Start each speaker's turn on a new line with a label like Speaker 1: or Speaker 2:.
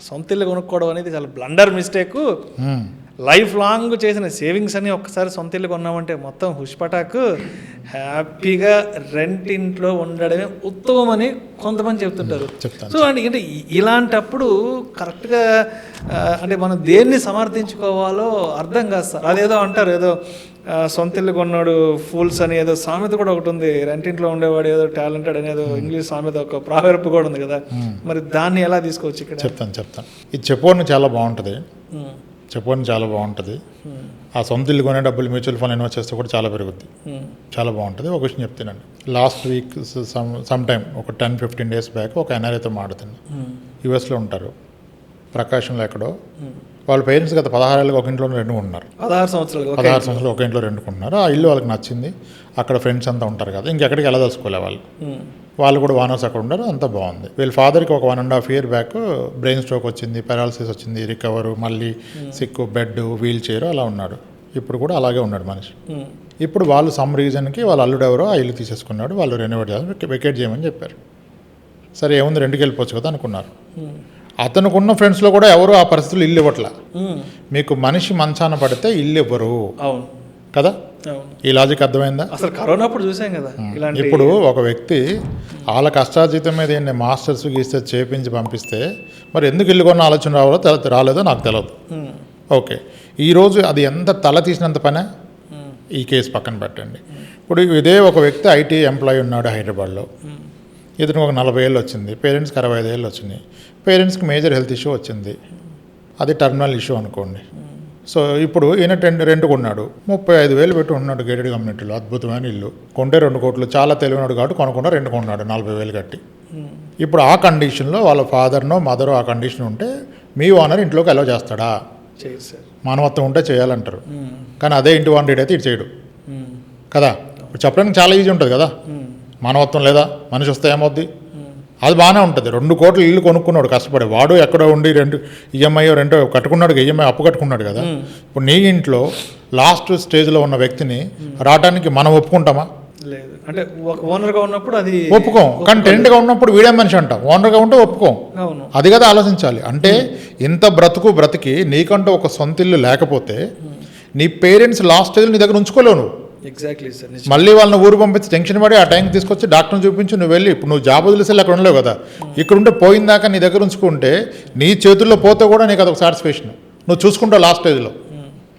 Speaker 1: సొంత ఇల్లు కొనుక్కోవడం అనేది చాలా బ్లండర్ మిస్టేక్. లైఫ్ లాంగ్ చేసిన సేవింగ్స్ అని ఒక్కసారి సొంత ఇల్లు కొన్నామంటే మొత్తం హుష్పటాకు హ్యాపీగా రెంట్ ఇంట్లో ఉండడమే ఉత్తమం అని కొంతమంది చెప్తుంటారు. సో అంటే ఇలాంటప్పుడు కరెక్ట్గా అంటే మనం దేన్ని సమర్థించుకోవాలో అర్థం కాదు సార్. అదేదో అంటారు, ఏదో సొంత ఇల్లు కొన్నాడు ఫూల్స్ అని ఏదో సామెత కూడా ఒకటి ఉంది, రెంటింట్లో ఉండేవాడు ఏదో టాలెంటెడ్ అనేది ఇంగ్లీష్ సామెత, ఒక ప్రావెర్బ్ కూడా ఉంది కదా. మరి దాన్ని ఎలా తీసుకోవచ్చు ఇక్కడ?
Speaker 2: చెప్తాను. ఇది చెప్పుకోవడం చాలా బాగుంటుంది. ఆ సొంత ఇల్లు కొనే డబ్బులు మ్యూచువల్ ఫండ్ ఇన్వెస్ట్ చేస్తే కూడా చాలా పెరుగుద్ది, చాలా బాగుంటుంది. ఒక విషయం చెప్తానండి, లాస్ట్ వీక్ సమ్ టైమ్ ఒక 10-15 days బ్యాక్ ఒక ఎన్ఆర్ఐతో మాట్లాడుతుంది. యూఎస్లో ఉంటారు, ప్రకాశంలో ఎక్కడో. వాళ్ళ పేరెంట్స్ గత 16 ఏళ్ళకి ఒక ఇంట్లో రెండుకుంటున్నారు. 16 సంవత్సరాలు ఒక ఇంట్లో రెండుకుంటున్నారు. ఆ ఇల్లు వాళ్ళకి నచ్చింది, అక్కడ ఫ్రెండ్స్ అంతా ఉంటారు కదా, ఇంకెక్కడికి వెళ్ళదలుచుకోలే వాళ్ళు కూడా వానర్స్ అక్కడ ఉన్నారు, అంతా బాగుంది. వీళ్ళ ఫాదర్కి ఒక 1.5 year బ్యాక్ బ్రెయిన్ స్ట్రోక్ వచ్చింది, పారాలసిస్ వచ్చింది, రికవరు, మళ్ళీ సిక్కు, బెడ్, వీల్ చైర్ అలా ఉన్నాడు. ఇప్పుడు కూడా అలాగే ఉన్నాడు మనిషి. ఇప్పుడు వాళ్ళు సమ్ రీజన్కి వాళ్ళ అల్లుడు ఎవరో ఆ ఇల్లు తీసేసుకున్నాడు, వాళ్ళు రెనోవేట్ చేయాలి, వెకేట్ చేయమని చెప్పారు. సరే ఏముంది, రెండుకి వెళ్ళిపోవచ్చు కదా అనుకున్నారు. అతనుకున్న ఫ్రెండ్స్లో కూడా ఎవరు ఆ పరిస్థితులు ఇల్లు ఇవ్వట్లా. మీకు మనిషి మంచాన పడితే ఇల్లు ఇవ్వరు కదా, ఈ లాజిక్ అర్థమైందా?
Speaker 1: అసలు కరోనా అప్పుడు చూసాం కదా.
Speaker 2: ఇప్పుడు ఒక వ్యక్తి వాళ్ళ కష్టార్జితం మీద ఏంటి మాస్టర్స్ గీస్తే చేపించి పంపిస్తే మరి ఎందుకు ఇల్లు కొన్న ఆలోచన రాలేదో నాకు తెలియదు. ఓకే, ఈరోజు అది ఎంత తల తీసినంత పనే. ఈ కేసు పక్కన పెట్టండి. ఇప్పుడు ఇదే ఒక వ్యక్తి ఐటీ ఎంప్లాయీ ఉన్నాడు హైదరాబాద్లో, ఇతనికి ఒక 40 ఏళ్ళు వచ్చింది, పేరెంట్స్కి 65 ఏళ్ళు వచ్చినాయి, పేరెంట్స్కి మేజర్ హెల్త్ ఇష్యూ వచ్చింది, అది టర్మినల్ ఇష్యూ అనుకోండి. సో ఇప్పుడు ఈయన రెంట్ కొన్నాడు, 35,000 పెట్టి ఉన్నాడు గేటెడ్ కమ్యూనిటీలో, అద్భుతమైన ఇల్లు, కొంటే 2 కోట్లు, చాలా తెలివినాడు కాబట్టి కొనకుండా 2 కొన్నాడు 40,000 కట్టి. ఇప్పుడు ఆ కండిషన్లో వాళ్ళ ఫాదర్నో మదరో ఆ కండిషన్ ఉంటే మీ ఓనర్ ఇంట్లోకి అలౌ చేస్తాడా? మానవత్వం ఉంటే చేయాలంటారు, కానీ అదే ఇంటి ఓనర్ అయితే ఇటు చేయడు కదా. ఇప్పుడు చెప్పడానికి చాలా ఈజీ ఉంటుంది కదా, మానవత్వం లేదా, మనిషి వస్తే ఏమవుద్ది, అది బాగానే ఉంటుంది. 2 కోట్లు ఇల్లు కొనుక్కున్నాడు కష్టపడి, వాడు ఎక్కడో ఉండి ఈఎంఐ రెంటో కట్టుకున్నాడు, ఈఎంఐ అప్పు కట్టుకున్నాడు కదా. ఇప్పుడు నీ ఇంట్లో లాస్ట్ స్టేజ్లో ఉన్న వ్యక్తిని రావడానికి మనం ఒప్పుకుంటామా?
Speaker 1: లేదు. అంటే ఓనర్గా ఉన్నప్పుడు అది
Speaker 2: ఒప్పుకోం, కానీ టెంట్గా ఉన్నప్పుడు వీడే మనిషి అంటాం, ఓనర్గా ఉంటే ఒప్పుకోం. అది కదా ఆలోచించాలి. అంటే ఇంత బ్రతికి నీకంటూ ఒక సొంత ఇల్లు లేకపోతే నీ పేరెంట్స్ లాస్ట్ స్టేజ్లో నీ దగ్గర ఉంచుకోలేవు నువ్వు.
Speaker 1: Exactly sir.
Speaker 2: మళ్ళీ వాళ్ళని ఊరు పంపించి టెన్షన్ పడి ఆ టైంకి తీసుకొచ్చి డాక్టర్ని చూపించి నువ్వు వెళ్ళి, ఇప్పుడు నువ్వు జాబ్ వదిలేసి అక్కడ ఉండలేవు కదా, ఇక్కడ ఉంటే పోయిందాక నీ దగ్గర ఉంచుకుంటే నీ చేతుల్లో పోతే కూడా నీకు అదొక సాటిస్ఫాక్షన్, నువ్వు చూసుకుంటావు లాస్ట్ స్టేజ్లో.